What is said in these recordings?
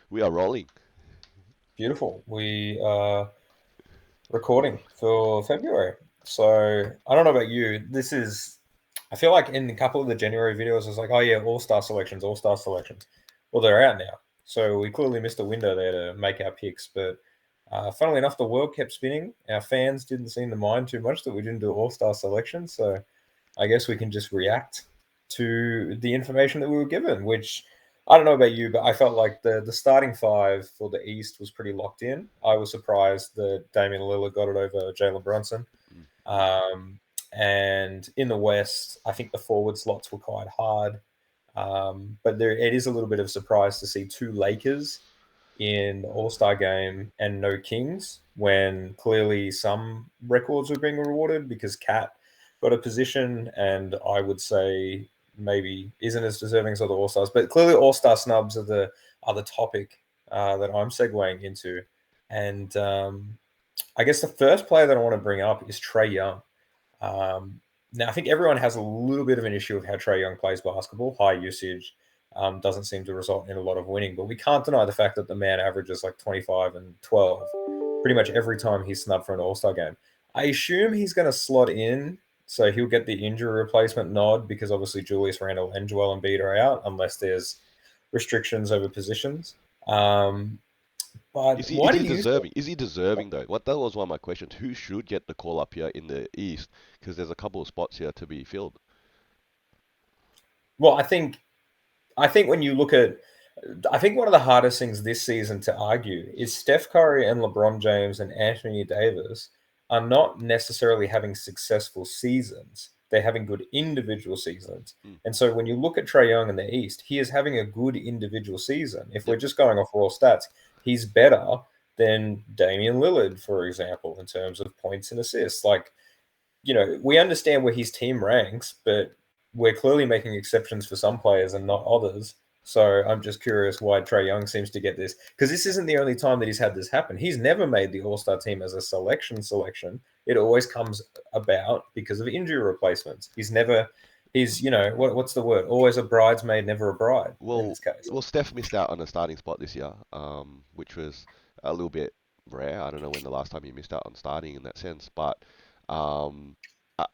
We are rolling. Beautiful. We are recording for February. So I don't know about you. I feel like in a couple of the January videos, I was like, oh yeah, all-star selections, all-star selections. Well, they're out now. So we clearly missed a window there to make our picks. But funnily enough, the world kept spinning. Our fans didn't seem to mind too much that we didn't do all-star selections. So I guess we can just react to the information that we were given, which I don't know about you, but I felt like the starting five for the East was pretty locked in. I was surprised that Damian Lillard got it over Jalen Brunson. Mm. Um, and in the West, I think the forward slots were quite hard. But it is a little bit of a surprise to see two Lakers in the All Star game and no Kings when clearly some records were being rewarded because Cat got a position, and I would say maybe isn't as deserving as other All Stars. But clearly, All Star snubs are the topic that I'm segueing into, and I guess the first player that I want to bring up is Trey Young. Now, I think everyone has a little bit of an issue of how Trey Young plays basketball. High usage doesn't seem to result in a lot of winning, but we can't deny the fact that the man averages like 25 and 12 pretty much every time he's snubbed for an All Star game. I assume he's going to slot in, so he'll get the injury replacement nod because obviously Julius Randle and Joel Embiid are out unless there's restrictions over positions. Um, Is but he why is do he you deserving? Is he deserving though? What that was one of my questions. Who should get the call up here in the East? Because there's a couple of spots here to be filled. Well, I think when you look at, I think one of the hardest things this season to argue is Steph Curry and LeBron James and Anthony Davis are not necessarily having successful seasons. They're having good individual seasons. Mm. And so when you look at Trey Young in the East, he is having a good individual season. If we're Yep. just going off raw stats, he's better than Damian Lillard, for example, in terms of points and assists. Like, we understand where his team ranks, but we're clearly making exceptions for some players and not others. So I'm just curious why Trey Young seems to get this, because this isn't the only time that he's had this happen. He's never made the All Star team as a selection. It always comes about because of injury replacements. What's the word? Always a bridesmaid, never a bride in Well, this case. well, Steph missed out on a starting spot this year, which was a little bit rare. I don't know when the last time he missed out on starting in that sense, but um,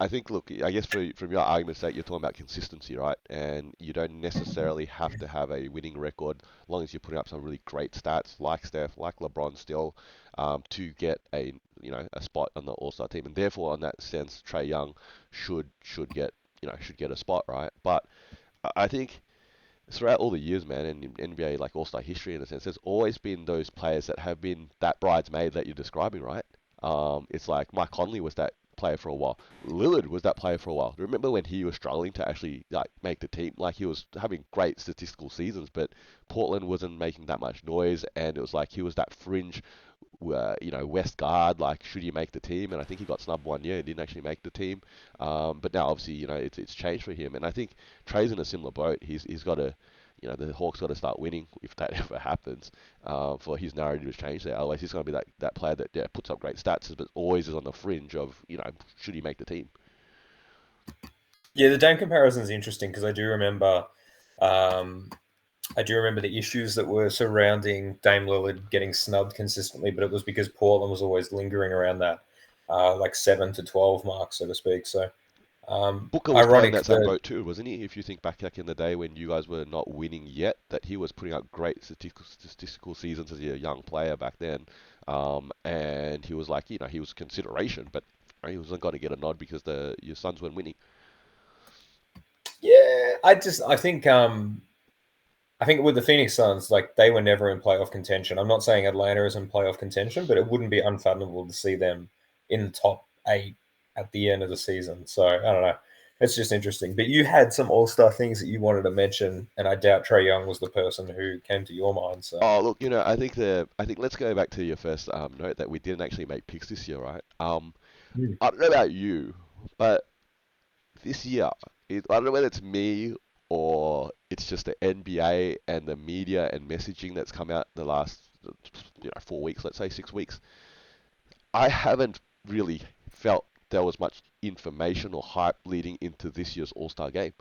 I think, look, I guess from your argument's sake, you're talking about consistency, right? And you don't necessarily have to have a winning record, as long as you're putting up some really great stats, like Steph, like LeBron, still, to get a spot on the All-Star team, and therefore, in that sense, Trey Young should get a spot, right? But I think throughout all the years, man, in NBA like All Star history in a sense, there's always been those players that have been that bridesmaid that you're describing, right? It's like Mike Conley was that player for a while. Lillard was that player for a while. Remember when he was struggling to actually like make the team? Like he was having great statistical seasons, but Portland wasn't making that much noise, and it was like he was that fringe West guard, like should he make the team? And I think he got snubbed one year and didn't actually make the team. But now obviously, it's changed for him. And I think Trey's in a similar boat. He's got to, the Hawks got to start winning if that ever happens, for his narrative to change there. Otherwise, he's going to be that player that puts up great stats, but always is on the fringe of should he make the team? Yeah, the Dame comparison is interesting because um, I do remember the issues that were surrounding Dame Lillard getting snubbed consistently, but it was because Portland was always lingering around that like 7 to 12 mark, so to speak. So Booker was kind of in ironic that same that boat too, wasn't he? If you think back in the day when you guys were not winning yet, that he was putting up great statistical seasons as a young player back then, and he was like, he was consideration, but he wasn't going to get a nod because the your Suns weren't winning. yeah, I think with the Phoenix Suns, like they were never in playoff contention. I'm not saying Atlanta is in playoff contention, but it wouldn't be unfathomable to see them in the top 8 at the end of the season. So I don't know. It's just interesting. But you had some All Star things that you wanted to mention, and I doubt Trey Young was the person who came to your mind. So Oh, look, I think let's go back to your first note that we didn't actually make picks this year, right? Mm. I don't know about you, but this year, I don't know whether it's me or it's just the NBA and the media and messaging that's come out the last 4 weeks, let's say 6 weeks. I haven't really felt there was much information or hype leading into this year's All Star game.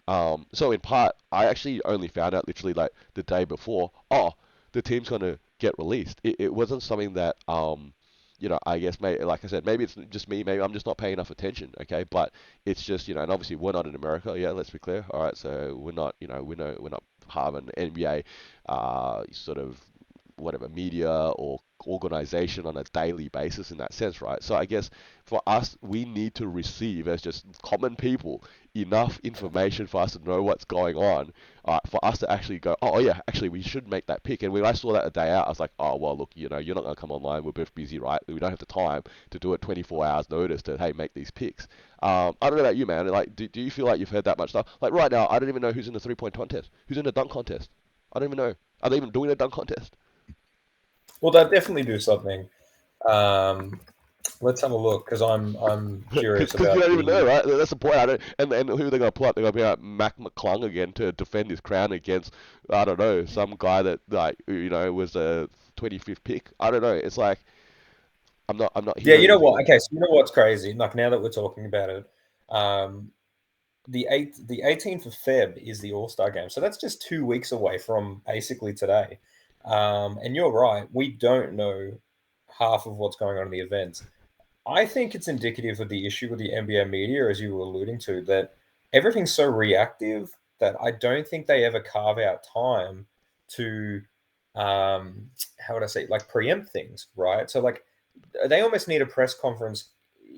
So in part, I actually only found out literally like the day before. Oh, the team's going to get released. It wasn't something that I guess maybe, like I said, maybe it's just me, maybe I'm just not paying enough attention, okay? But it's just, and obviously we're not in America, yeah, let's be clear. All right, so we're not, we're not part of an NBA sort of whatever media or organization on a daily basis in that sense, right? So I guess for us, we need to receive as just common people enough information for us to know what's going on, for us to actually go, oh yeah, actually we should make that pick. And when I saw that a day out, I was like, oh well, look, you're not gonna come online. We're both busy, right? We don't have the time to do it 24 hours notice to hey make these picks. I don't know about you, man. Like, do you feel like you've heard that much stuff? Like right now, I don't even know who's in the 3-point contest, who's in the dunk contest. I don't even know. Are they even doing a dunk contest? Well, they'll definitely do something. Um, let's have a look because I'm curious Because you about don't even know, the. right? That's the point. I don't, and who are they going to pull up? They're going to be like Mac McClung again to defend his crown against, I don't know, some guy that like was a 25th pick. I don't know. It's like I'm not Yeah, you hearing know anything. what? Okay, so you know what's crazy? Like now that we're talking about it, um, the 18th of Feb is the All Star game, so that's just 2 weeks away from basically today. And you're right, we don't know half of what's going on in the events. I think it's indicative of the issue with the NBA media, as you were alluding to, that everything's so reactive that I don't think they ever carve out time to, how would I say, like preempt things, right? So, like, they almost need a press conference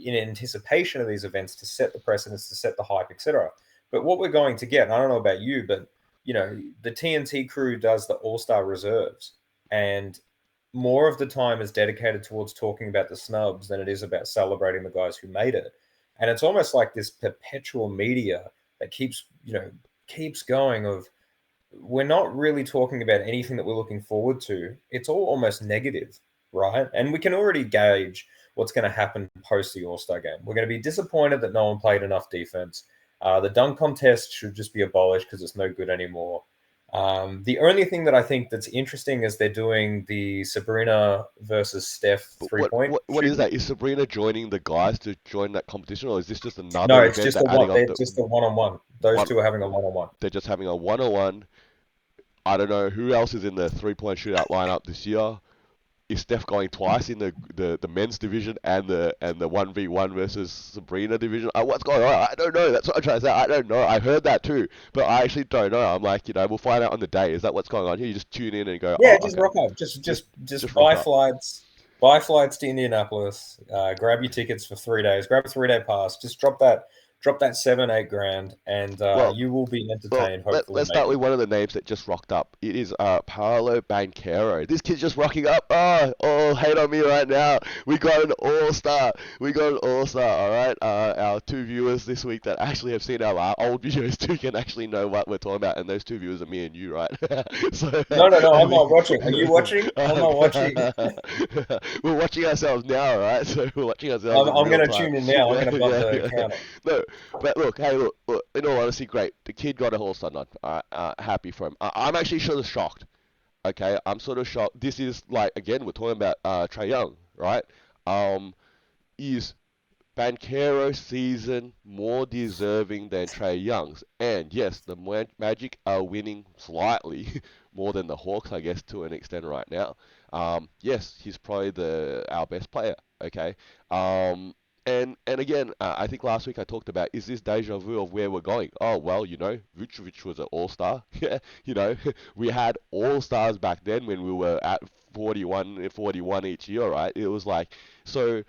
in anticipation of these events to set the precedents, to set the hype, etc. But what we're going to get, and I don't know about you, but the TNT crew does the All Star reserves, and more of the time is dedicated towards talking about the snubs than it is about celebrating the guys who made it. And it's almost like this perpetual media that keeps going of we're not really talking about anything that we're looking forward to. It's all almost negative, right? And we can already gauge what's going to happen post the All Star game. We're going to be disappointed that no one played enough defense. The dunk contest should just be abolished because it's no good anymore. The only thing that I think that's interesting is they're doing the Sabrina versus Steph But 3 point what is shooting. that? Is Sabrina joining the guys to join that competition, or is this just No, another it's event just that a one. adding on They're the just a one-on-one. Those one? two are having a one-on-one. They're just having a one-on-one. I don't know who else is in the 3-point shootout lineup this year. Is Steph going twice in the men's division and the 1v1 versus Sabrina division? What's going on? I don't know. That's what I'm trying to say. I don't know. I heard that too, but I actually don't know. I'm like, we'll find out on the day. Is that what's going on here? You just tune in and go, Yeah, oh, just okay. rock up. Just Just just just just rock buy up. flights. Buy flights to Indianapolis. Grab your tickets for 3 days. Grab a 3 day pass. Just drop that 7-8 grand, and Well, you will be Well, entertained. let, Hopefully, let's start maybe. with one of the names that just rocked up. It is Paolo Banchero. This kid's just rocking up. Hate on me right now. We got an all-star. We got an all-star, all right? Our two viewers this week that actually have seen our old videos too can actually know what we're talking about, and those two viewers are me and you, right? So, No, no, no. I'm we, not watching. Are you watching? I'm not watching. we're watching ourselves now, all right? So we're watching ourselves in I'm real going to time. tune in now. I'm Yeah, going to bump yeah, the yeah. counter. No, but look, hey, look. In all honesty, great. The kid got a all-star nod. Happy for him. I'm actually sort of shocked. Okay, I'm sort of shocked. This is like again, we're talking about Trae Young, right? Um, is Banchero's season more deserving than Trae Young's? And yes, the Magic are winning slightly more than the Hawks, I guess, to an extent right now. Yes, he's probably our best player. Okay. Um, and again, I think last week I talked about is this deja vu of where we're going? Oh well, Vucevic was an All Star. Yeah, we had All Stars back then when we were at 41 each year, right? It was like so.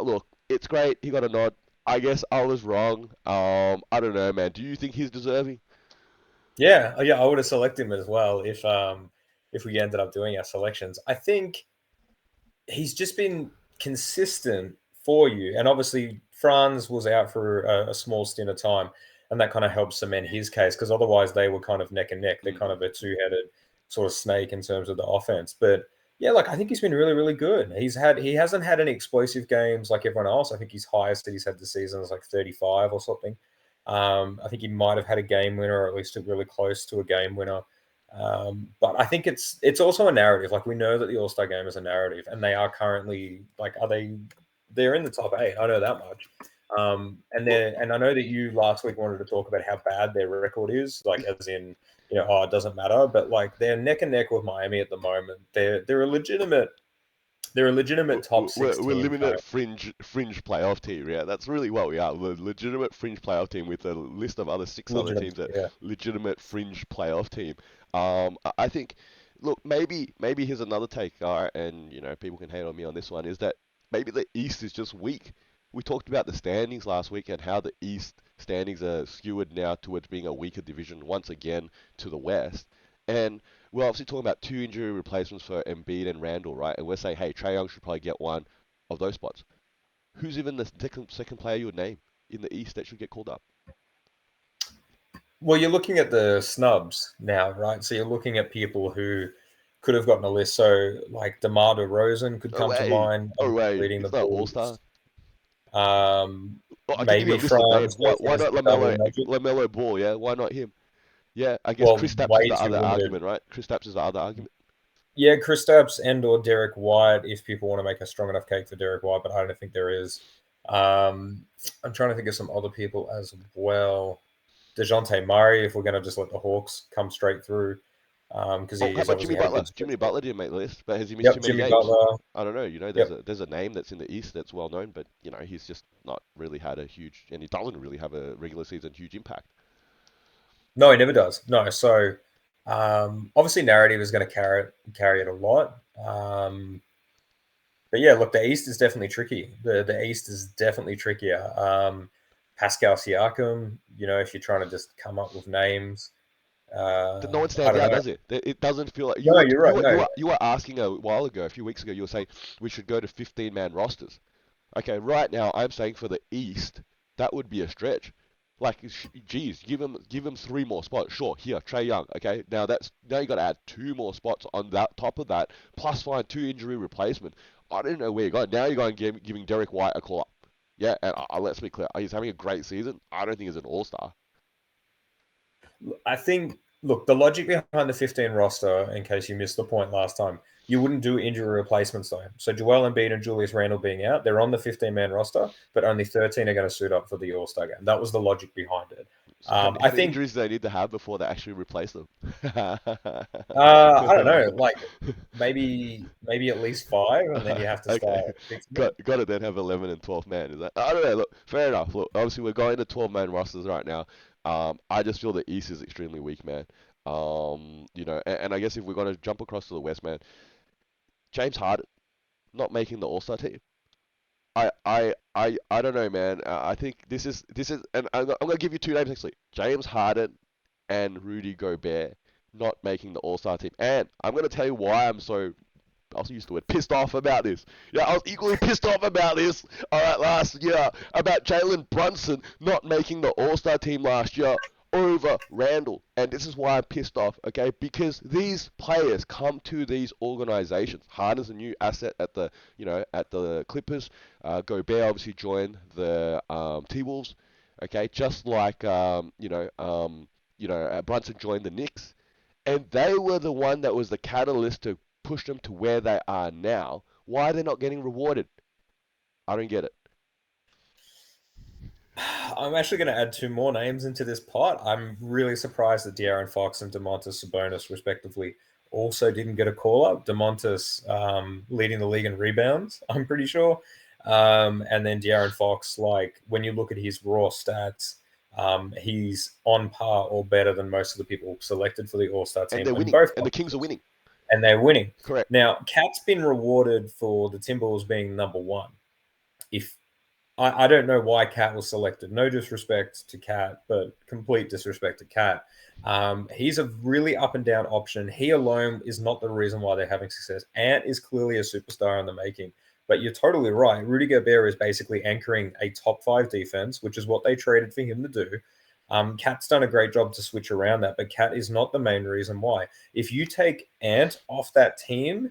Look, it's great. He got a nod. I guess I was wrong. I don't know, man. Do you think he's deserving? Yeah, yeah. I would have selected him as well if we ended up doing our selections. I think he's just been consistent for you. And obviously, Franz was out for a small stint of time, and that kind of helped cement his case because otherwise they were kind of neck and neck. They're kind Mm-mm. of a two-headed sort of snake in terms of the offense. But yeah, like I think he's been really, really good. He hasn't had any explosive games like everyone else. I think his highest that he's had this season is like 35 or something. I think he might have had a game winner, or at least a really close to a game winner. But I think it's also a narrative. Like we know that the All Star Game is a narrative, and they are currently like are they they're in the top eight. I know that much. And Well, I know that you last week wanted to talk about how bad their record is, like as in it doesn't matter. But like they're neck and neck with Miami at the moment. They're a legitimate top six We're team limited currently. fringe playoff team. Yeah, that's really what we are. We're a legitimate fringe playoff team with a list of six other Legitimate, teams that yeah. legitimate fringe playoff team. I think, look, maybe here's another take, and people can hate on me on this one, is that maybe the East is just weak. We talked about the standings last week and how the East standings are skewed now towards being a weaker division once again to the West. And we're obviously talking about two injury replacements for Embiid and Randall, right? And we're saying, hey, Trae Young should probably get one of those spots. Who's even the second player you would name in the East that should get called up? Well, you're looking at the snubs now, right? So you're looking at people who could have gotten a list. So like DeMar DeRozan could No come to way. mind, No way. leading the He's not an all-star. Bulls. Well, I can give you a Maybe list of from names. Why there's not Double Lamelo Magic. Lamelo Ball? Yeah, why not him? Yeah, I guess Well, Chris Stapps is way the too other limited. argument, right? Chris Stapps is the other argument. Yeah, Kristaps and or Derek White, if people want to make a strong enough cake for Derek White, but I don't think there is. I'm trying to think of some other people as well. DeJounte Murray, if we're going to just let the Hawks come straight through, because Oh, how he's about Jimmy obviously had a good Butler? stretch Jimmy there. Butler didn't make the list, but has he missed too Yep, many Jimmy games? Butler. I don't know. There's Yep. a name that's in the East that's well known, but he's just not really had a huge, and he doesn't really have a regular season huge impact. No, he never does. No, so obviously narrative is going to carry it a lot. But yeah, look, the East is definitely tricky. The East is definitely trickier. Pascal Siakam, if you're trying to just come up with names, No one I stands don't out, know. does it? It doesn't feel like No, you're right. No, you were asking a while ago, a few weeks ago. You were saying we should go to 15-man rosters. Okay, right now I'm saying for the East that would be a stretch. Like, geez, give him three more spots. Sure, here Trae Young. Okay, now you got to add two more spots on that top of that, plus find two injury replacement. I don't know where you're going. Now you're going giving Derek White a call up. Yeah, and let's be clear, he's having a great season. I don't think he's an all-star. I think, look, the logic behind the 15 roster, in case you missed the point last time, you wouldn't do injury replacements though. So Joel Embiid and Julius Randle being out, they're on the 15-man roster, but only 13 are going to suit up for the All-Star game. That was the logic behind it. So how many, I how many think, injuries do they need to have before they actually replace them? I don't know, like maybe at least five, and then you have to start Okay, fixing it. got it. Then have 11 and 12 man. Is that? I don't know. Look, fair enough. Look, obviously we're going to 12-man rosters right now. I just feel the East is extremely weak, man. And I guess if we're gonna jump across to the West, man, James Harden not making the All-Star team. I don't know, man. I think this is, and I'm gonna give you two names actually: James Harden and Rudy Gobert not making the All-Star team. And I'm gonna tell you why I'm so, I'll use the word pissed off about this. Yeah, I was equally pissed off about this. All right, last year about Jalen Brunson not making the All-Star team last year over Randall, and this is why I'm pissed off. Okay, because these players come to these organizations. Harden's a new asset at the Clippers. Gobert obviously joined the T-Wolves. Okay, just like Brunson joined the Knicks, and they were the one that was the catalyst to push them to where they are now. Why are they not getting rewarded? I don't get it. I'm actually going to add two more names into this pot. I'm really surprised that De'Aaron Fox and Domantas Sabonis, respectively, also didn't get a call up. Domantas leading the league in rebounds, I'm pretty sure. And then De'Aaron Fox, like when you look at his raw stats, he's on par or better than most of the people selected for the All Star And team they're in winning, both and the Kings are conferences, winning. and they're winning. Correct. Now, Cat's been rewarded for the Timberwolves being number one. If I don't know why Cat was selected. No disrespect to Cat, but complete disrespect to Cat. He's a really up and down option. He alone is not the reason why they're having success. Ant is clearly a superstar in the making. But you're totally right. Rudy Gobert is basically anchoring a top five defense, which is what they traded for him to do. Cat's done a great job to switch around that, but Cat is not the main reason why. If you take Ant off that team,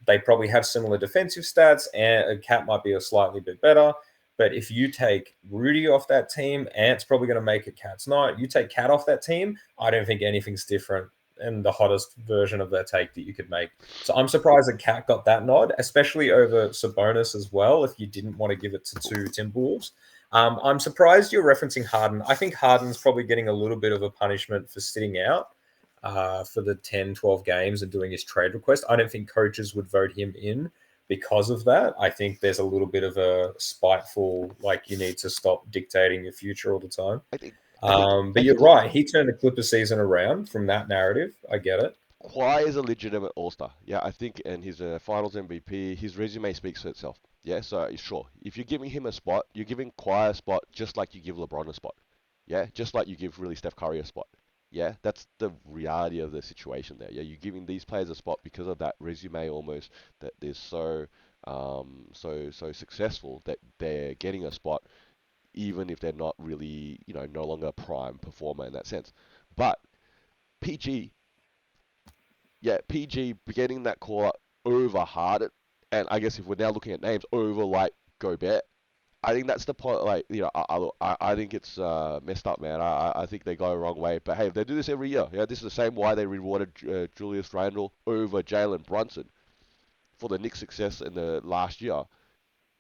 they probably have similar defensive stats, and Cat might be a slightly bit better. But if you take Rudy off that team, Ant's probably going to make it. Cat's not. You take Cat off that team, I don't think anything's different and the hottest version of their take that you could make. So I'm surprised that Cat got that nod, especially over Sabonis as well, if you didn't want to give it to two Timberwolves. I'm surprised you're referencing Harden. I think Harden's probably getting a little bit of a punishment for sitting out for the 10, 12 games and doing his trade request. I don't think coaches would vote him in because of that. I think there's a little bit of a spiteful, like, you need to stop dictating your future all the time. I think I think But I you're think look, right. He turned the Clipper season around from that narrative. I get it. Kawhi is a legitimate All-Star. Yeah, I think, and he's a Finals MVP. His resume speaks for itself. Yeah, so sure, if you're giving him a spot, you're giving Kawhi a spot just like you give LeBron a spot. Yeah, just like you give really Steph Curry a spot. Yeah, that's the reality of the situation there. Yeah, you're giving these players a spot because of that resume almost that is so successful that they're getting a spot even if they're not really, no longer a prime performer in that sense. But PG, yeah, PG getting that call up over Harden, and I guess if we're now looking at names over like Gobert, I think that's the point. Like, I think it's messed up, man. I think they go the wrong way. But hey, if they do this every year, yeah, this is the same why they rewarded Julius Randle over Jalen Brunson for the Knicks' success in the last year,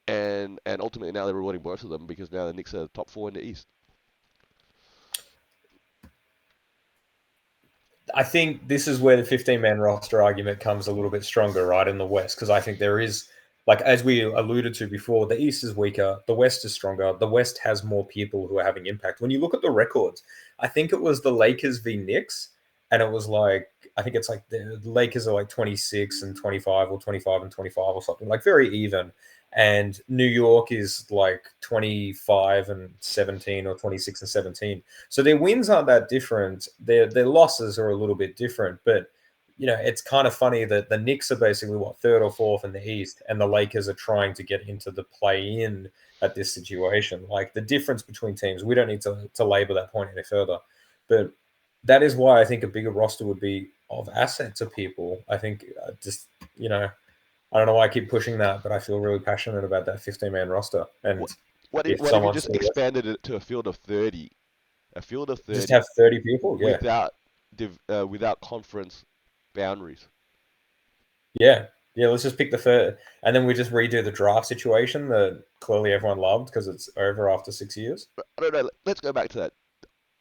and ultimately now they're rewarding both of them because now the Knicks are top four in the East. I think this is where the 15-man roster argument comes a little bit stronger, right, in the West, because I think there is, like, as we alluded to before, the East is weaker, the West is stronger. The West has more people who are having impact. When you look at the records, I think it was the Lakers v Knicks, and it was like, I think it's like the Lakers are like 26 and 25 or 25 and 25 or something, like very even. And New York is like 25 and 17 or 26 and 17. So their wins aren't that different. Their losses are a little bit different, but it's kind of funny that the Knicks are basically what, third or fourth in the East, and the Lakers are trying to get into the play-in at this situation. Like, the difference between teams, we don't need to labor that point any further, but that is why I think a bigger roster would be of asset to people. I think just I don't know why I keep pushing that, but I feel really passionate about that 15-man roster. What And what if if what if you someone just says expanded it to a field of 30, a field of just 30 have 30 people, yeah. without without conference boundaries? Yeah. Yeah, let's just pick the first, and then we just redo the draft situation that clearly everyone loved because it's over after 6 years. But I don't know. Let's go back to that.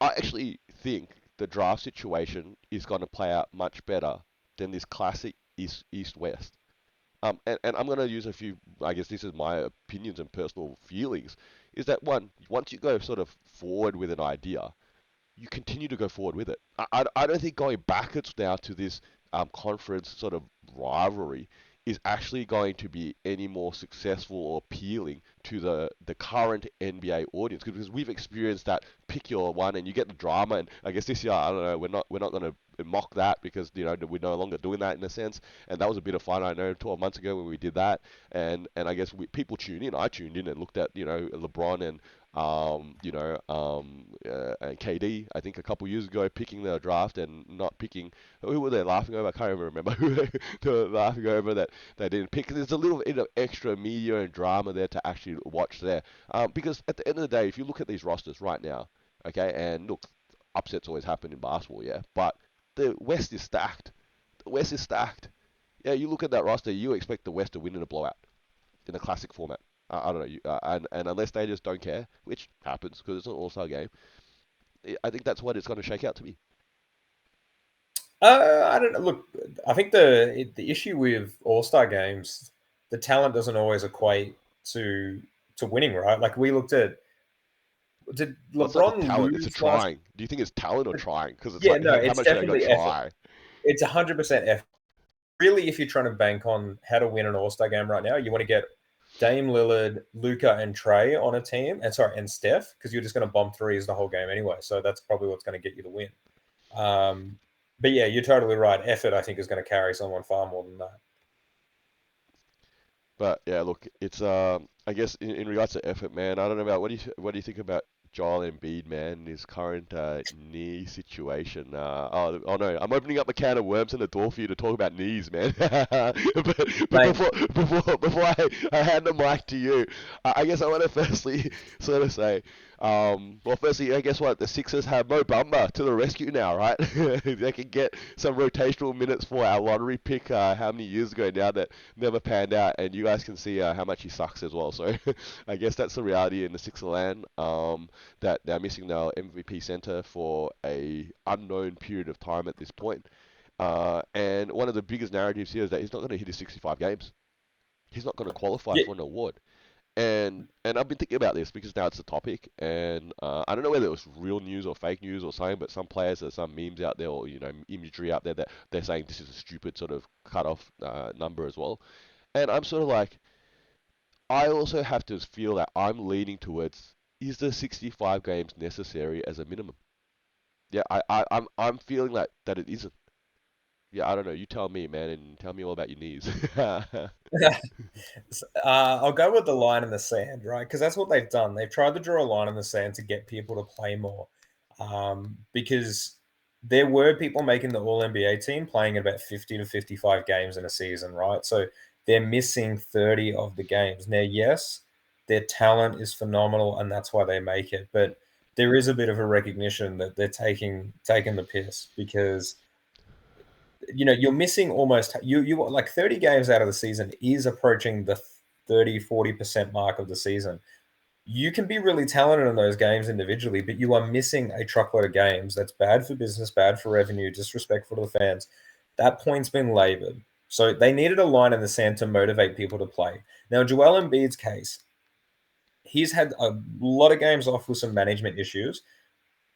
I actually think the draft situation is going to play out much better than this classic East West. And I'm going to use a few. I guess this is my opinions and personal feelings. Is that one? Once you go sort of forward with an idea, you continue to go forward with it. I don't think going backwards now to this conference sort of rivalry is actually going to be any more successful or appealing to the current NBA audience because we've experienced that pick your one and you get the drama and I guess this year I don't know we're not going to mock that because we're no longer doing that in a sense and that was a bit of fun I know 12 months ago when we did that and I guess people tune in I tuned in and looked at LeBron and and KD, I think a couple years ago, picking the draft and not picking. Who were they laughing over? I can't even remember who they were laughing over that they didn't pick. There's a little bit of extra media and drama there to actually watch there. Because at the end of the day, if you look at these rosters right now, okay, and look, upsets always happen in basketball, yeah, but the West is stacked. The West is stacked. Yeah, you look at that roster, you expect the West to win in a blowout in a classic format. I don't know, and unless they just don't care, which happens because it's an all-star game, I think that's what it's going to shake out to be. I don't know. Look, I think the issue with All Star games, the talent doesn't always equate to winning, right? Like, we looked at, did Well, it's not the LeBron talent; it's a lose last? trying. Do you think it's talent or trying? Because it's Yeah, like, no, how it's much should I go definitely effort. try? It's 100% effort. Really, if you're trying to bank on how to win an All Star game right now, you want to get Dame Lillard, Luca, and Trey on a team, and Steph, because you're just going to bomb threes the whole game anyway. So that's probably what's going to get you the win. Um, but yeah, you're totally right. Effort, I think, is going to carry someone far more than that. But yeah, look, it's I guess in regards to effort, man, I don't know about what do you think about Joel Embiid, man, his current knee situation. Oh no, I'm opening up a can of worms and a door for you to talk about knees, man. But Mate, before I hand the mic to you, I guess I want to firstly sort of say. Well, firstly, guess what? The Sixers have Mo Bamba to the rescue now, right? They can get some rotational minutes for our lottery pick. How many years ago now that never panned out, and you guys can see how much he sucks as well. So I guess that's the reality in the Sixer land. That they're missing their MVP center for a unknown period of time at this point. And one of the biggest narratives here is that he's not going to hit his 65 games. He's not going to qualify Yeah, for an award. And I've been thinking about this because now it's a topic, and I don't know whether it was real news or fake news or something, but some players, there's some memes out there or imagery out there that they're saying this is a stupid sort of cut-off number as well. And I'm sort of like, I also have to feel that I'm leaning towards, is the 65 games necessary as a minimum? Yeah, I'm feeling that it isn't. Yeah, I don't know. You tell me, man, and tell me all about your knees. I'll go with the line in the sand, right? Because that's what they've done. They've tried to draw a line in the sand to get people to play more. Because there were people making the All NBA team playing about 50 to 55 games in a season, right? So they're missing 30 of the games. Now, yes, their talent is phenomenal, and that's why they make it. But there is a bit of a recognition that they're taking the piss because you're missing almost you like 30 games out of the season is approaching the 30-40% mark of the season. You can be really talented in those games individually, but you are missing a truckload of games. That's bad for business, bad for revenue, disrespectful to the fans. That point's been labored. So they needed a line in the sand to motivate people to play. Now, Joel Embiid's case, he's had a lot of games off with some management issues.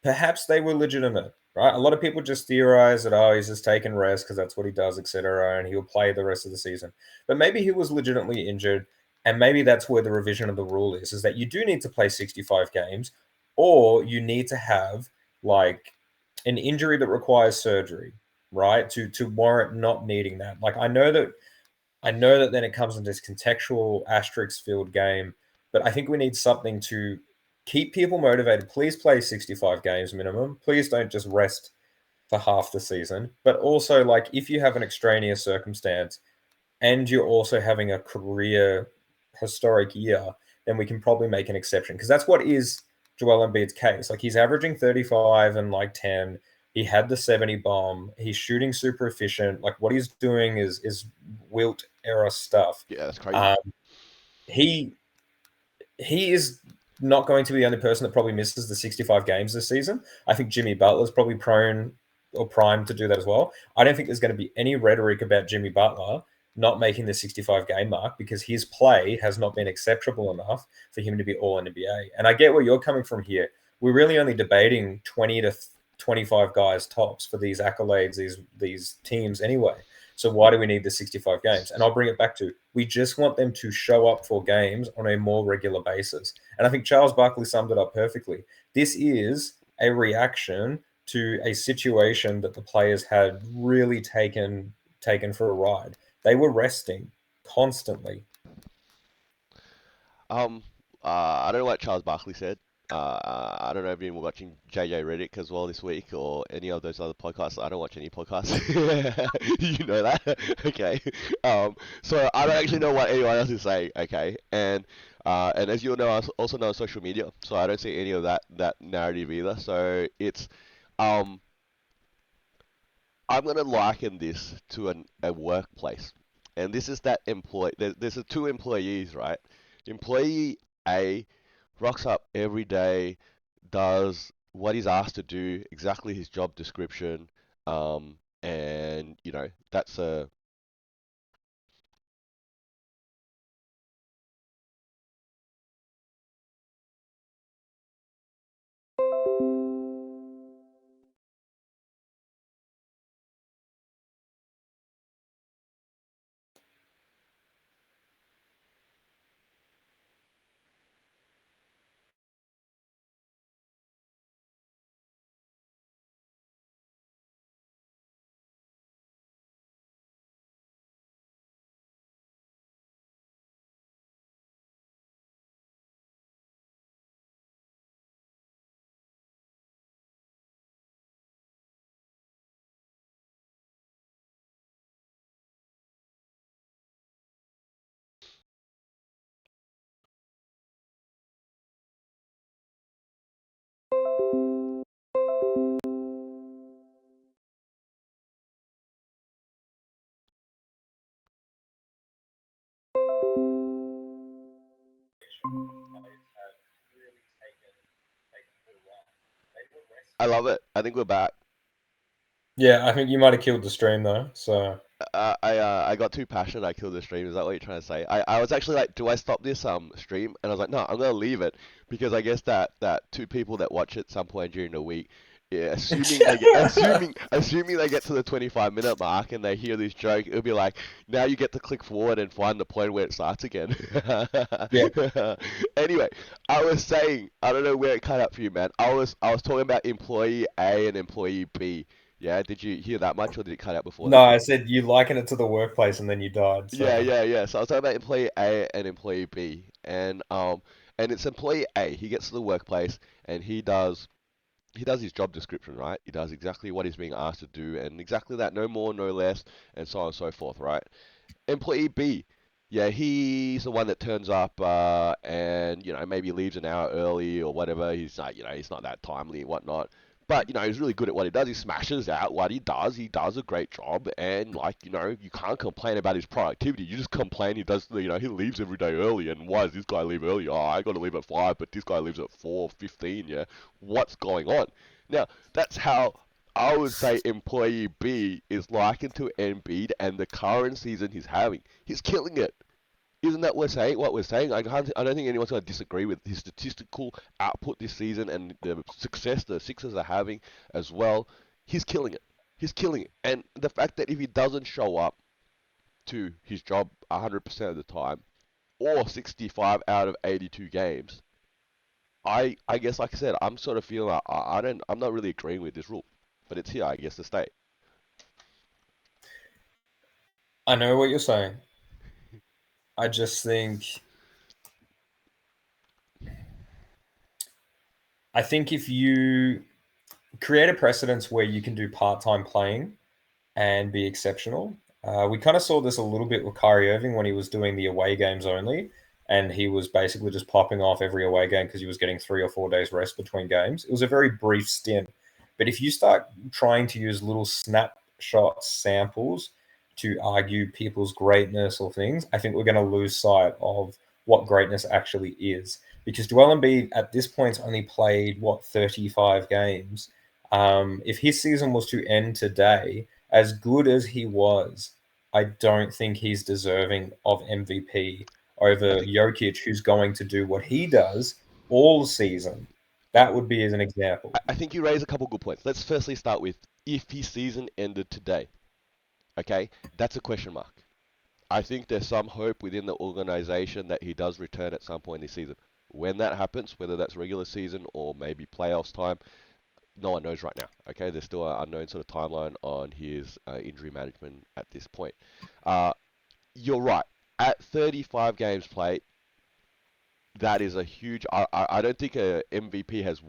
Perhaps they were legitimate, right? A lot of people just theorize that, oh, he's just taking rest because that's what he does, etc., and he'll play the rest of the season. But maybe he was legitimately injured, and maybe that's where the revision of the rule is that you do need to play 65 games, or you need to have like an injury that requires surgery, right? To warrant not needing that. Like I know that then it comes into this contextual asterisk filled game, but I think we need something to keep people motivated. Please play 65 games minimum. Please don't just rest for half the season. But also, like, if you have an extraneous circumstance and you're also having a career historic year, then we can probably make an exception because that's what is Joel Embiid's case. Like, he's averaging 35 and like 10. He had the 70 bomb. He's shooting super efficient. Like, what he's doing is wilt era stuff. Yeah, that's crazy. Um, he he is not going to be the only person that probably misses the 65 games this season. I think Jimmy Butler's probably prone or primed to do that as well. I don't think there's going to be any rhetoric about Jimmy Butler not making the 65 game mark because his play has not been exceptional enough for him to be all NBA. And I get where you're coming from here. We're really only debating 20 to 25 guys tops for these accolades, these teams anyway. So why do we need the 65 games? And I'll bring it back to we just want them to show up for games on a more regular basis. And I think Charles Barkley summed it up perfectly. This is a reaction to a situation that the players had really taken for a ride. They were resting constantly. Um, I don't know what Charles Barkley said. I don't know if you've been watching JJ Redick as well this week or any of those other podcasts. I don't watch any podcasts. You know that, okay? So I don't actually know what anyone else is saying, okay? And as you know, I also know social media, so I don't see any of that narrative either. So it's um, I'm gonna liken this to a workplace, and this is that employee. There's two employees, right? Employee A rocks up every day, does what he's asked to do, exactly his job description, and that's a I love it. I think we're back. Yeah, I think you might have killed the stream though. So I got too passionate. I killed the stream. Is that what you're trying to say? I was actually like, do I stop this stream? And I was like, no, I'm gonna leave it because I guess that two people that watch it some point during the week, yeah, assuming they get to the 25-minute mark and they hear this joke, it'll be like, now you get to click forward and find the point where it starts again. yeah, Anyway, I was saying, I don't know where it cut out for you, man. I was talking about employee A and employee B. Yeah, did you hear that much, or did it cut out before no, that? I said you liken it to the workplace and then you died. Yeah, So yeah, yeah. So I was talking about employee A and employee B, and it's employee A. He gets to the workplace and he does his job description, right? He does exactly what he's being asked to do, and exactly that, no more, no less, and so on and so forth, right? Employee B, yeah, he's the one that turns up and maybe leaves an hour early or whatever. He's not, he's not that timely and whatnot. But he's really good at what he does. He smashes out what he does. He does a great job, and you can't complain about his productivity. You just complain he does, he leaves every day early. And why does this guy leave early? Oh, I got to leave at 5, but this guy leaves at 4:15. Yeah, what's going on? Now that's how I would say employee B is likened to Embiid and the current season he's having. He's killing it. Isn't that what we're saying? I don't think anyone's going to disagree with his statistical output this season and the success the Sixers are having as well. He's killing it. He's killing it. And the fact that if he doesn't show up to his job 100% of the time, or 65 out of 82 games, I guess, like I said, I'm sort of feeling I'm not really agreeing with this rule, but it's here, I guess, to stay. I know what you're saying. I just think if you create a precedence where you can do part-time playing and be exceptional. We kind of saw this a little bit with Kyrie Irving when he was doing the away games only, and he was basically just popping off every away game because he was getting 3 or 4 days rest between games. It was a very brief stint. But if you start trying to use little snapshot samples to argue people's greatness or things, I think we're going to lose sight of what greatness actually is. Because Joel Embiid at this point's only played, 35 games. If his season was to end today, as good as he was, I don't think he's deserving of MVP I over think Jokic, who's going to do what he does all season. That would be as an example. I think you raise a couple good points. Let's firstly start with if his season ended today. Okay, that's a question mark. I think there's some hope within the organization that he does return at some point this season. When that happens, whether that's regular season or maybe playoffs time, no one knows right now. Okay, there's still an unknown sort of timeline on his injury management at this point. Uh, you're right. At 35 games played, that is a huge. I don't think a MVP has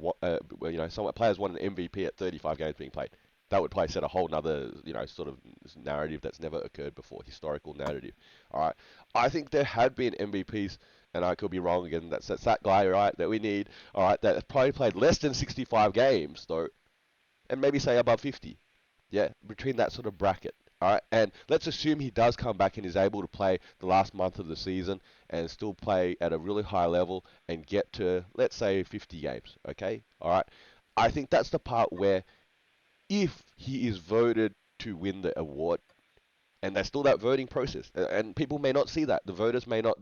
some players won an MVP at 35 games being played. That would probably set a whole nother sort of narrative that's never occurred before, historical narrative. All right, I think there have been MVPs, and I could be wrong again. That's that guy, right, that we need. All right, that has probably played less than 65 games though, and maybe say above 50. Yeah, between that sort of bracket. All right, and let's assume he does come back and is able to play the last month of the season and still play at a really high level and get to, let's say, 50 games. Okay, all right. I think that's the part where if he is voted to win the award, and there's still that voting process, and people may not see that. The voters may not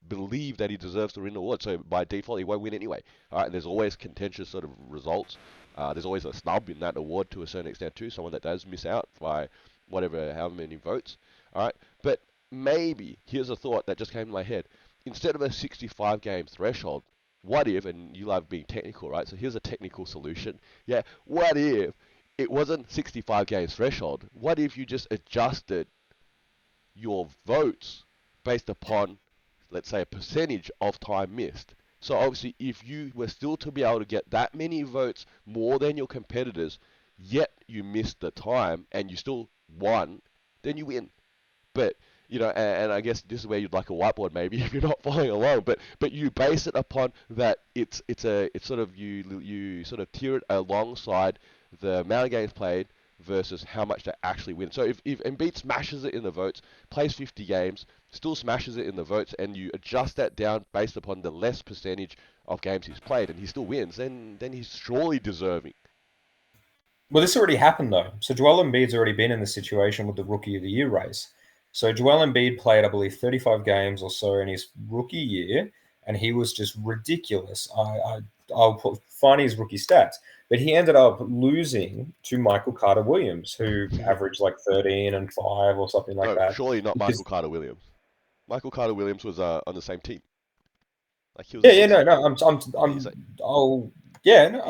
believe that he deserves to win the award, so by default he won't win anyway. All right, and there's always contentious sort of results. There's always a snub in that award to a certain extent too, someone that does miss out by whatever, however many votes. All right, but maybe here's a thought that just came to my head. Instead of a 65 game threshold, what if, and you love being technical, right? So here's a technical solution. Yeah, what if it wasn't 65 games threshold? What if you just adjusted your votes based upon, let's say, a percentage of time missed? So obviously, if you were still to be able to get that many votes more than your competitors, yet you missed the time and you still won, then you win. But and I guess this is where you'd like a whiteboard maybe if you're not following along. But you base it upon that it's sort of you sort of tier it alongside the amount of games played versus how much they actually win. So if Embiid smashes it in the votes, plays 50 games, still smashes it in the votes, and you adjust that down based upon the less percentage of games he's played, and he still wins, then he's surely deserving. Well, this already happened though. So Joel Embiid's already been in this situation with the Rookie of the Year race. So Joel Embiid played, I believe, 35 games or so in his rookie year, and he was just ridiculous. I'll find his rookie stats, but he ended up losing to Michael Carter Williams, who averaged like 13 and 5 or something like No, that. surely not Michael Because Carter Williams. Michael Carter Williams was on the same team. Like he was a yeah, six. no, He's like, I'll, yeah, no,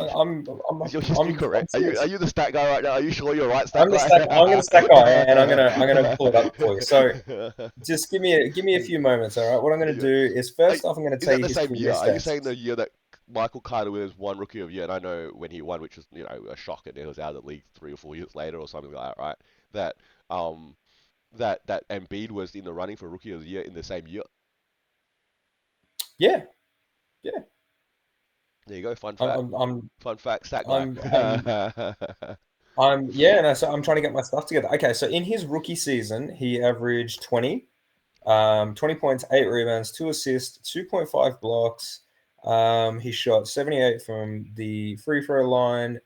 he, is your history I'm correct? Are serious. you the stat guy right now? Are you sure you're right stat guy? I'm gonna stack guy, and I'm gonna pull it up for you. So just give me a few moments, all right? What I'm gonna Yeah. do is first off, I'm gonna Is tell that you the his same career year? Are you stats. saying the year that Michael Carter Williams won Rookie of the Year? And I know when he won, which was a shock, and he was out of the league 3 or 4 years later or something like that, right? That um that Embiid was in the running for Rookie of the Year in the same year. Yeah, yeah. There you go. Fun I'm fact. I'm I'm Fun fact. Stat guy. I'm I'm, I'm yeah. No, so I'm trying to get my stuff together. Okay, so in his rookie season, he averaged 20, 20 points, 8 rebounds, 2 assists, 2.5 blocks. He shot 78 from the free throw line.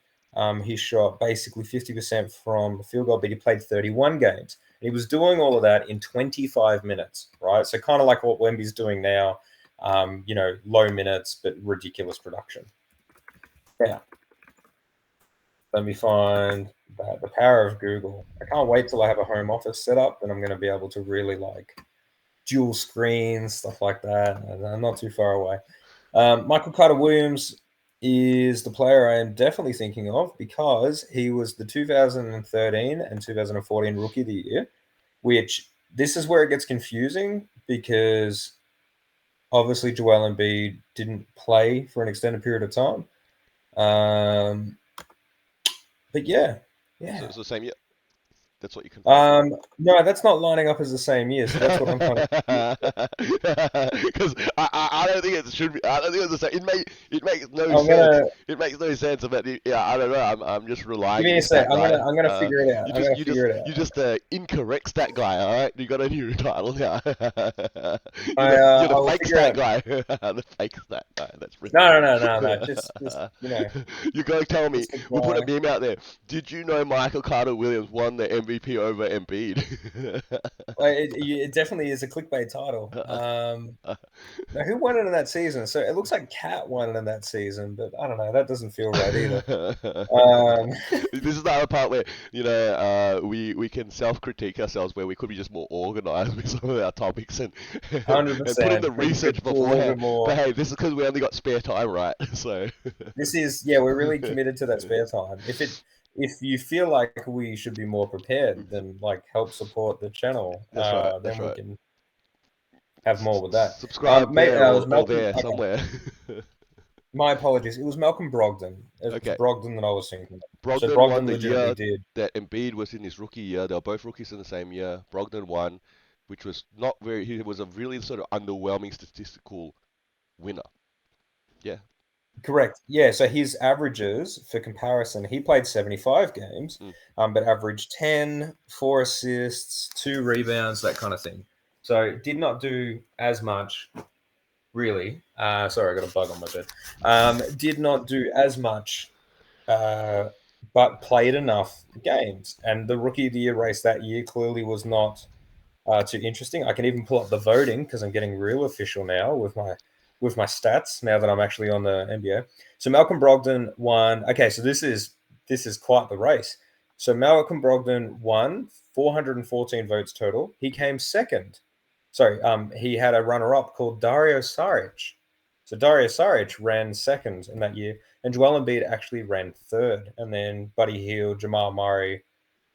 He shot basically 50% from the field goal, but he played 31 games. And he was doing all of that in 25 minutes, right? So kind of like what Wemby's doing now, low minutes, but ridiculous production. Yeah. Let me find the power of Google. I can't wait till I have a home office set up, and I'm going to be able to really like dual screens, stuff like that. And I'm not too far away. Michael Carter Williams is the player I am definitely thinking of because he was the 2013 and 2014 Rookie of the Year, which this is where it gets confusing because obviously Joel Embiid didn't play for an extended period of time. Um, but yeah, So yeah. it's the same year. That's what you confirm. No, that's not lining up as the same year, so that's what I'm trying to. Because I don't think it should be. I don't think it's the same. It makes no I'm sense. gonna It makes no sense. But yeah, I don't know. I'm just give relying me on a you, sec. stat guy. I'm gonna figure it out. I'm gonna figure it You out. just incorrect stat guy. All right, you got a new title now. You're I the will fake figure stat out. guy. The fake stat guy. That's No, brilliant. no, no, no, no. Just You're going to tell me. just the We'll put a guy. meme out there. Did you know Michael Carter Williams won the MVP over Embiid? It definitely is a clickbait title. Now who won it in that season? So it looks like Cat won it in that season, but I don't know. That doesn't feel right either. Um, This is the other part where we can self-critique ourselves where we could be just more organized with some of our topics and and put in 100%. the We research could do a little beforehand. bit But more. hey, this is because we only got spare time, right? So This is yeah. We're really committed to that spare time. If you feel like we should be more prepared, then like help support the channel. that's right. That's Then we right. can have more with that. Subscribe Mate, there it was or Malcolm. there Okay, somewhere. my apologies. It was Malcolm Brogdon. It was Okay. Brogdon that I was thinking. So Brogdon won Brogdon the legitimately year did. that Embiid was in his rookie year. They were both rookies in the same year. Brogdon won, which was not very. He was a really sort of underwhelming statistical winner. Yeah. Correct. Yeah. So his averages, for comparison, he played 75 games, Mm. but averaged 10, 4 assists, 2 rebounds, that kind of thing. So did not do as much, really. Sorry, I got a bug on my bed. Did not do as much, uh, but played enough games. And the Rookie of the Year race that year clearly was not too interesting. I can even pull up the voting because I'm getting real official now with my stats now that I'm actually on the NBA. So Malcolm Brogdon won. Okay, so this is quite the race. So Malcolm Brogdon won 414 votes total. He came second. Sorry, he had a runner-up called Dario Saric. So Dario Saric ran second in that year, and Joel Embiid actually ran third, and then Buddy Hield, Jamal Murray,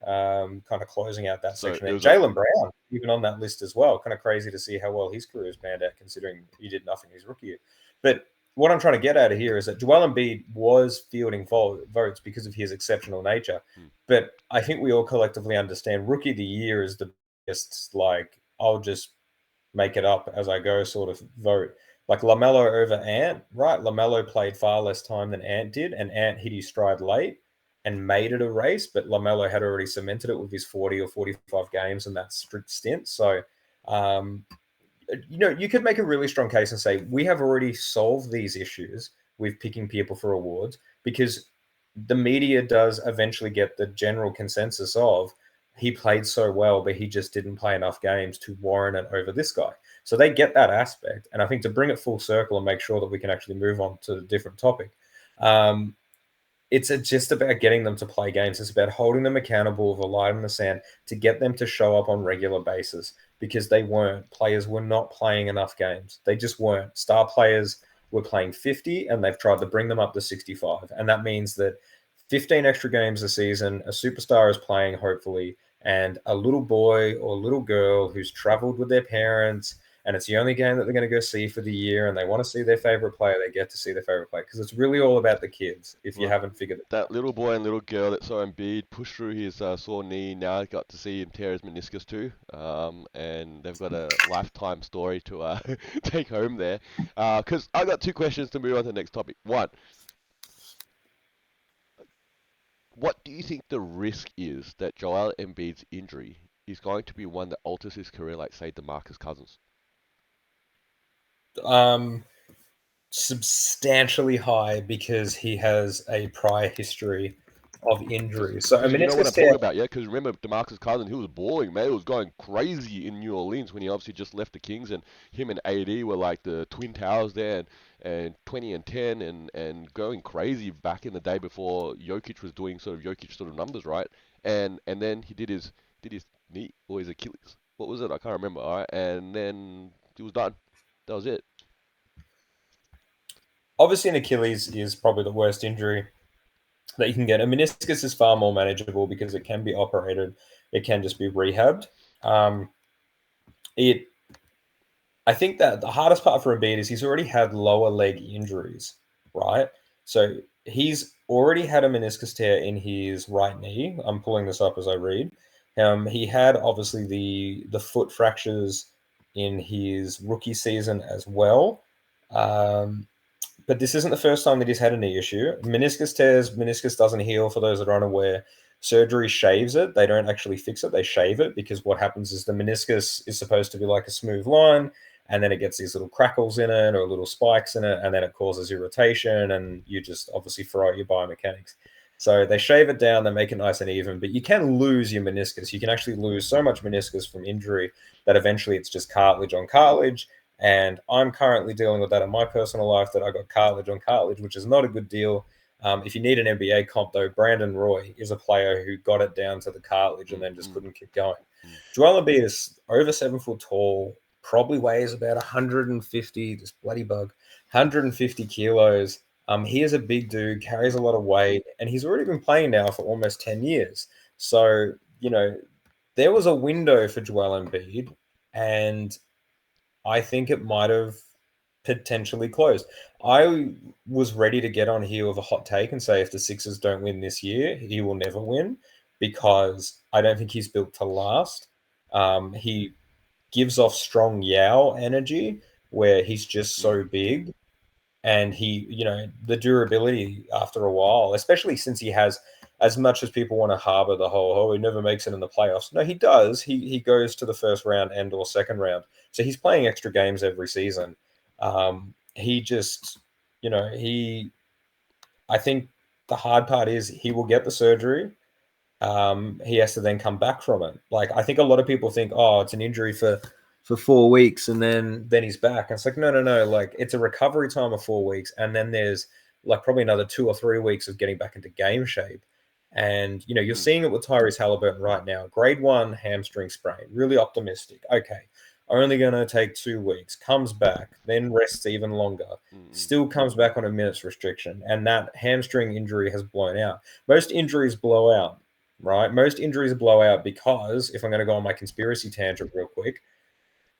kind of closing out that So section it there. was a Jalen Brown, even on that list as well. Kind of crazy to see how well his career has panned out, considering he did nothing his rookie year. But what I'm trying to get out of here is that Joel Embiid was fielding votes because of his exceptional nature. hmm. But I think we all collectively understand rookie of the year is the biggest, like, I'll just make it up as I go sort of vote. Like LaMelo over Ant, right? LaMelo played far less time than Ant did, and Ant hit his stride late. and made it a race, but LaMelo had already cemented it with his 40 or 45 games in that stint. So, um, you could make a really strong case and say we have already solved these issues with picking people for awards because the media does eventually get the general consensus of he played so well, but he just didn't play enough games to warrant it over this guy. So they get that aspect. And I think to bring it full circle and make sure that we can actually move on to a different topic, um, it's just about getting them to play games. It's about holding them accountable with a line in the sand to get them to show up on regular basis because they weren't. Players were not playing enough games. They just weren't. Star players were playing 50 and they've tried to bring them up to 65. And that means that 15 extra games a season, a superstar is playing, hopefully, and a little boy or little girl who's traveled with their parents and it's the only game that they're going to go see for the year and they want to see their favorite player, they get to see their favorite player because it's really all about the kids if you Well, haven't figured it that out. little boy and little girl that saw Embiid push through his sore knee now got to see him tear his meniscus too. And they've got a lifetime story to take home there. Because I got two questions to move on to the next topic. One, what do you think the risk is that Joel Embiid's injury is going to be one that alters his career, like say DeMarcus Cousins? Um, Substantially high because he has a prior history of injuries. So a Because you know what meniscus I'm tear. talking about, yeah? Because remember, DeMarcus Cousins, he was balling, man. He was going crazy in New Orleans when he obviously just left the Kings, and him and AD were like the twin towers there, and 20 and 10, and going crazy back in the day before Jokic was doing sort of Jokic sort of numbers, right? And then he did his knee or his Achilles. What was it? I can't remember. All right, and then he was done. That was it. Obviously, an Achilles is probably the worst injury that you can get. A meniscus is far more manageable because it can be operated. It can just be rehabbed. Um, it I think that the hardest part for Embiid is he's already had lower leg injuries, right? So he's already had a meniscus tear in his right knee. I'm pulling this up as I read. He had obviously the foot fractures in his rookie season as well. Um, but this isn't the first time that he's had a knee issue. Meniscus tears, meniscus doesn't heal for those that are unaware. Surgery shaves it. They don't actually fix it. They shave it because what happens is the meniscus is supposed to be like a smooth line and then it gets these little crackles in it or little spikes in it and then it causes irritation and you just obviously throw out your biomechanics. So they shave it down, they make it nice and even, but you can lose your meniscus. You can actually lose so much meniscus from injury that eventually it's just cartilage on cartilage and I'm currently dealing with that in my personal life that I got cartilage on cartilage, which is not a good deal. If you need an NBA comp, though, Brandon Roy is a player who got it down to the cartilage and Mm, then just mm, couldn't keep going. mm, Joel Embiid is over 7 foot tall, probably weighs about 150, this bloody bug, 150 kilos. He is a big dude, carries a lot of weight, and he's already been playing now for almost 10 years. So, there was a window for Joel Embiid, and I think it might have potentially closed. I was ready to get on here with a hot take and say if the Sixers don't win this year, he will never win because I don't think he's built to last. He gives off strong Yao energy where he's just mm. so big and the durability after a while, especially since he has, as much as people want to harbor the whole, oh, he never makes it in the playoffs. No, he does. He goes to the first round and or second round. So he's playing extra games every season. He just, he, I think the hard part is he will get the surgery. He has to then come back from it. Like I think a lot of people think, oh, it's an injury for 4 weeks and then he's back. And it's like, no, no, no. Like it's a recovery time of 4 weeks, and then there's like probably another 2 or 3 weeks of getting back into game shape. And you're Mm. seeing it with Tyrese Halliburton right now. Grade 1 hamstring sprain. Really optimistic. Okay, only going to take 2 weeks. Comes back, then rests even longer. Mm, Still comes back on a minutes restriction, and that hamstring injury has blown out. Most injuries blow out, right? Most injuries blow out because, if I'm going to go on my conspiracy tangent real quick,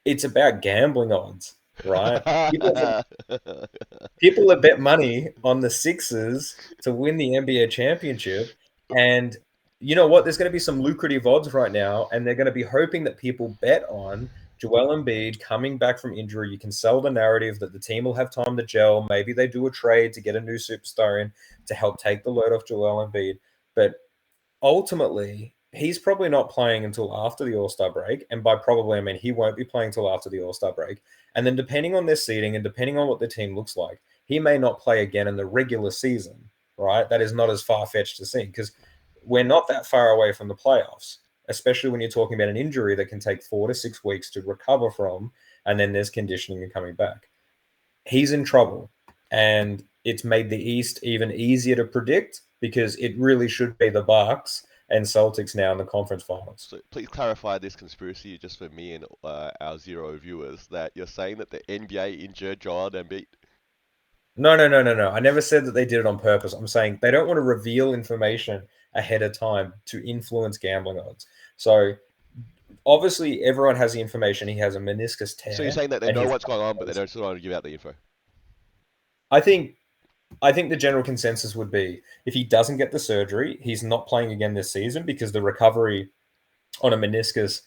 it's about gambling odds, right? People, mm. people that bet money on the Sixers to win the NBA championship. And you know what? There's going to be some lucrative odds right now, and they're going to be hoping that people bet on Joel Embiid coming back from injury. You can sell the narrative that the team will have time to gel. Maybe they do a trade to get a new superstar in to help take the load off Joel Embiid. But ultimately, he's probably not playing until after the All Star break. And by probably, I mean he won't be playing until after the All Star break. And then, depending on their seeding and depending on what the team looks like, he may not play again in the regular season, right? That is not as far fetched to see because we're not that far away from the playoffs, especially when you're talking about an injury that can take 4 to 6 weeks to recover from. And then there's conditioning and coming back. He's in trouble. And it's made the East even easier to predict because it really should be the Bucks and Celtics now in the conference finals. So please clarify this conspiracy just for me and our zero viewers that you're saying that the NBA injured Joel Embiid. No, no, no, no, no. I never said that they did it on purpose. I'm saying they don't want to reveal information ahead of time to influence gambling odds. So obviously, everyone has the information. He has a meniscus So you're tear, saying that they and know he's. what's going on, but they don't still want to give out the info. I think. I think the general consensus would be if he doesn't get the surgery, he's not playing again this season because the recovery on a meniscus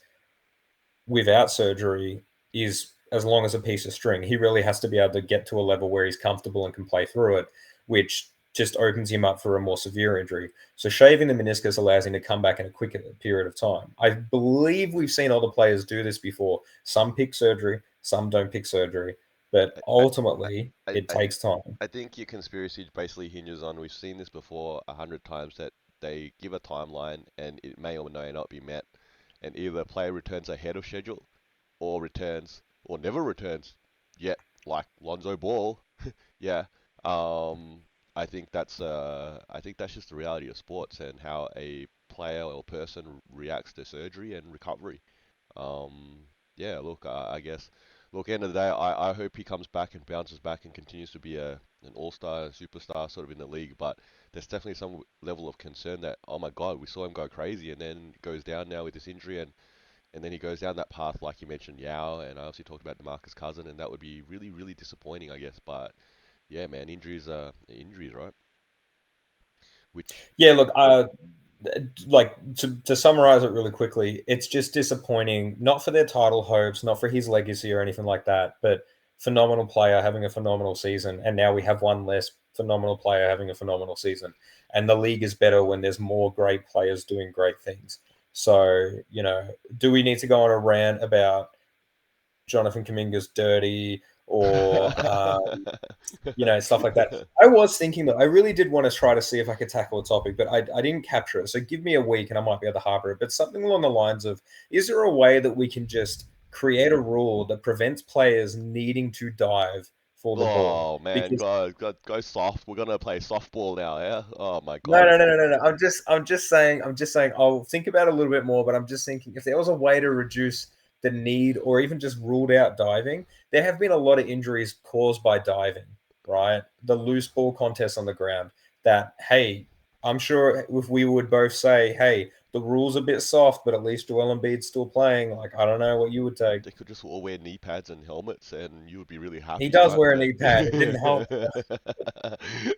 without surgery is as long as a piece of string. He really has to be able to get to a level where he's comfortable and can play through it, which just opens him up for a more severe injury. So shaving the meniscus allows him to come back in a quicker period of time. I believe we've seen other players do this before. Some pick surgery, some don't pick surgery, but I, ultimately I, it I, takes time. I think your conspiracy basically hinges on we've seen this before 100 times that they give a timeline and it may or may not be met, and either a player returns ahead of schedule or returns or never returns yet, like Lonzo Ball. Yeah. Um, I think that's just the reality of sports and how a player or person reacts to surgery and recovery. Um, yeah, look, I guess, look, end of the day, I hope he comes back and bounces back and continues to be an all-star, superstar sort of in the league. But there's definitely some level of concern that, oh my God, we saw him go crazy and then goes down now with this injury and then he goes down that path like you mentioned, Yao, and I also talked about DeMarcus Cousin, and that would be really, really disappointing, I guess. But yeah, man, injuries are injuries, right? Which, Yeah, look, like to summarize it really quickly, it's just disappointing, not for their title hopes, not for his legacy or anything like that, but phenomenal player having a phenomenal season. And now we have one less phenomenal player having a phenomenal season. And the league is better when there's more great players doing great things. So, do we need to go on a rant about Jonathan Kaminga's dirty or stuff like that. I was thinking that I really did want to try to see if I could tackle a topic, but I didn't capture it. So give me a week and I might be able to harbor it. But something along the lines of, is there a way that we can just create a rule that prevents players needing to dive for the ball? Oh man, Because go soft. We're gonna play softball now, yeah? Oh my no, God. no, no, no, no, no. I'm just saying. I'll think about it a little bit more, but I'm just thinking if there was a way to reduce the need or even just ruled out diving, there have been a lot of injuries caused by diving, right? The loose ball contest on the ground. That hey, I'm sure if we would both say, hey, the rules a bit soft, but at least Joel Embiid's still playing. Like I don't know what you would take. They could just all wear knee pads and helmets, and you would be really He happy, does right? wear a But knee pad. It didn't help.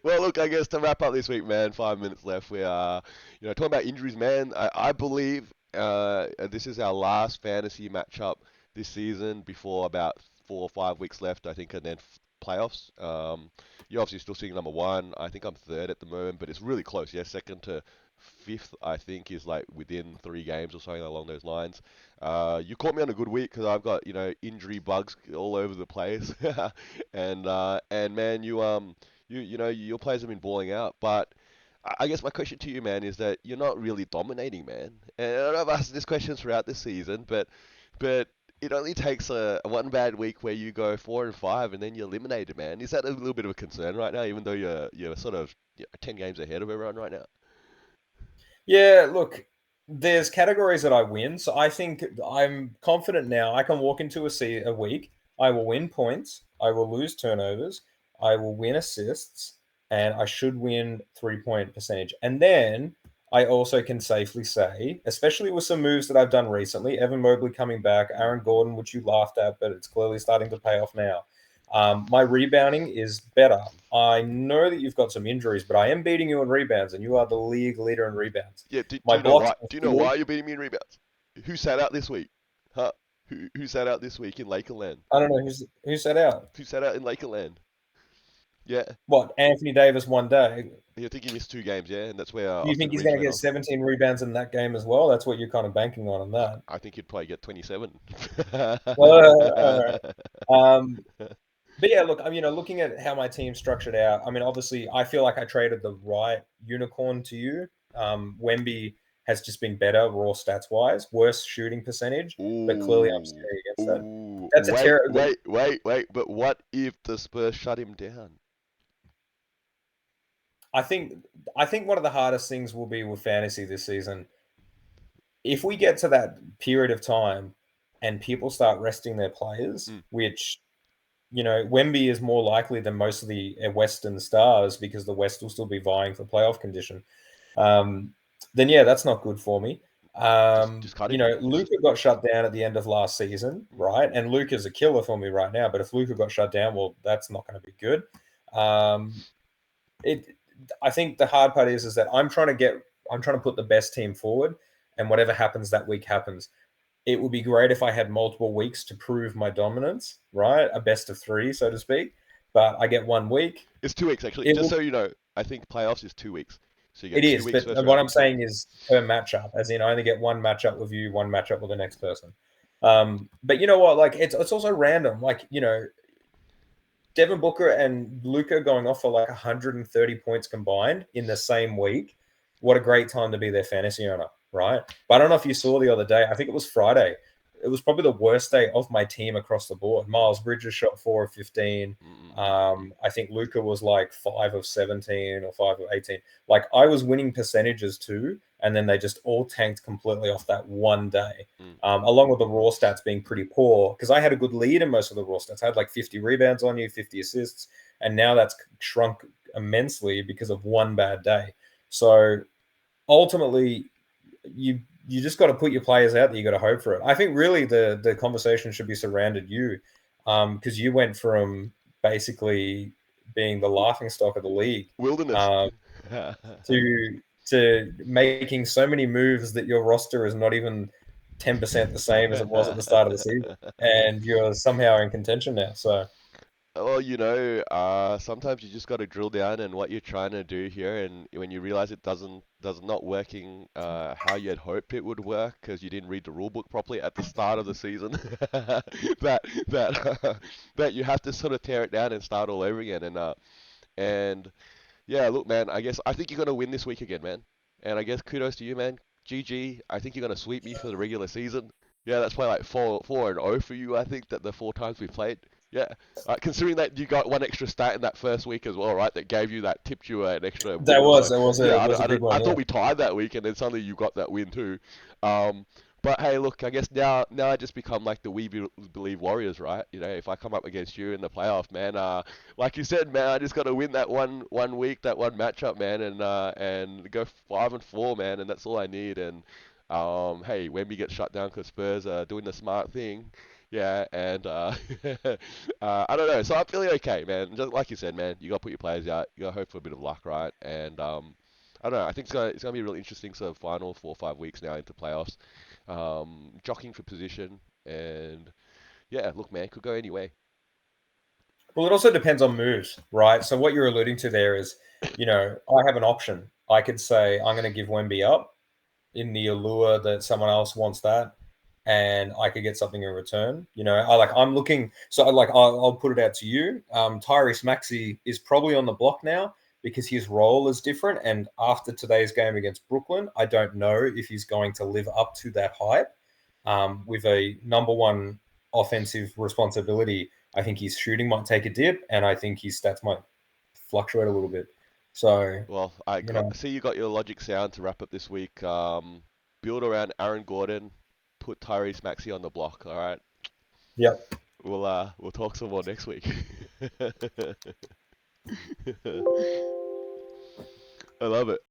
well, look, I guess to wrap up this week, man, 5 minutes left. We are, talking about injuries, man. I believe this is our last fantasy matchup this season before about 4 or 5 weeks left, I think, and then playoffs. You're obviously still sitting number one. I think I'm third at the moment, but it's really close. Yeah, second to fifth, I think, is like within 3 games or something along those lines. You caught me on a good week because I've got injury bugs all over the place, and man, your players have been balling out. But I guess my question to you, man, is that you're not really dominating, man. And I don't know if I've asked this question throughout the season, but it only takes a one bad week where you go 4-5 and then you're eliminated, man. Is that a little bit of a concern right now, even though you're sort of 10 games ahead of everyone right now? Yeah, look, there's categories that I win, so I think I'm confident now. I can walk into a week. I will win points. I will lose turnovers. I will win assists, and I should win 3 point percentage. And then I also can safely say, especially with some moves that I've done recently, Evan Mobley coming back, Aaron Gordon, which you laughed at, but it's clearly starting to pay off now. My rebounding is better. I know that you've got some injuries, but I am beating you in rebounds, and you are the league leader in rebounds. Yeah, do My you know blocks why? and Do you know steals. why you're beating me in rebounds? Who sat out this week? Huh? Who sat out this week in Lakerland? I don't know who set out. Who sat out in Lakerland? Yeah, What, Anthony Davis one day? I think he missed 2 games. Yeah, and that's where Do you think Austin he's Reeves going to went get off. 17 rebounds in that game as well? That's what you're kind of banking on that. I think he'd probably get 27. All right. Um, but yeah, look, looking at how my team's structured out, I mean, obviously, I feel like I traded the right unicorn to you. Wemby has just been better raw stats wise, worse shooting percentage, but clearly I'm Ooh, steering against that. ooh. That's a Wait, terrible. wait, wait, wait. But what if the Spurs shut him down? I think I think one of the hardest things will be with fantasy this season. If we get to that period of time and people start resting their players, Mm, which Wemby is more likely than most of the Western stars because the West will still be vying for playoff condition. Um, then yeah, that's not good for me. just cut him. It's just Luca got shut down at the end of last season, mm, right? And Luca's a killer for me right now. But if Luca got shut down, well, that's not going to be good. Um, it. I think the hard part is that I'm trying to put the best team forward, and whatever happens that week happens. It would be great if I had multiple weeks to prove my dominance, right? A best of three, so to speak. But I get 1 week. it's 2 weeks actually. It Just will. so you know, I think playoffs is 2 weeks. So you It get two is, weeks but first what round. I'm Yeah. saying is per matchup, as in I only get one matchup with you, one matchup with the next person. But you know what? Like it's also random. Like Devin Booker and Luca going off for like 130 points combined in the same week. What a great time to be their fantasy owner, right? But I don't know if you saw the other day. I think it was Friday. It was probably the worst day of my team across the board. Mm, Miles Bridges shot 4 of 15. mm, mm, mm, mm, mm. I think Luca was like 5 of 17 or 5 of 18. Like I was winning percentages too, and then they just all tanked completely off that one day Mm. along with the raw stats being pretty poor because I had a good lead in most of the raw stats. I had like 50 rebounds on you, 50 assists, and now that's shrunk immensely because of one bad day. So ultimately, you just got to put your players out there. You got to hope for it. I think really the conversation should be surrounded you because you went from basically being the laughing stock of the league Wilderness. um, to making so many moves that your roster is not even 10% the same as it was at the start of the season, and you're somehow in contention now. So Well, sometimes you just got to drill down in what you're trying to do here, and when you realize it does not working how you had hoped it would work because you didn't read the rule book properly at the start of the season, that that you have to sort of tear it down and start all over again. And yeah, look, man, I think you're gonna win this week again, man. And I guess kudos to you, man. GG. I think you're gonna sweep me for the regular season. Yeah, that's probably like 4-0 for you. I think that the 4 times we played. Yeah, considering that you got one extra stat in that first week as well, right? That gave you that tipped you an extra that win. was So that was yeah, a was a big I one. thought Yeah. we tied that week, and then suddenly you got that win too. Um, but hey, look, I guess now I just become like the believe Warriors, right? If I come up against you in the playoff, man, like you said, man, I just got to win that one week, that one matchup, man, and go 5-4, man, and that's all I need. And hey, Wemby gets shut down because Spurs are doing the smart thing. Yeah, and I don't know. So I'm feeling okay, man. Just like you said, man, you got to put your players out. You got to hope for a bit of luck, right? And I don't know. I think it's gonna be really interesting. So final 4 or 5 weeks now into playoffs, jockeying for position, and yeah, look, man, could go any way. Well, it also depends on moves, right? So what you're alluding to there is, I have an option. I could say I'm going to give Wemby up in the allure that someone else wants that, and I could get something in return. I'm looking. So I'll put it out to you. Tyrese Maxey is probably on the block now because his role is different. And after today's game against Brooklyn, I don't know if he's going to live up to that hype. With a number one offensive responsibility, I think his shooting might take a dip, and I think his stats might fluctuate a little bit. So, Well, I you got know, see you got your logic sound to wrap up this week. Build around Aaron Gordon, put Tyrese Maxey on the block. All right, yep. we'll talk some more next week. I love it.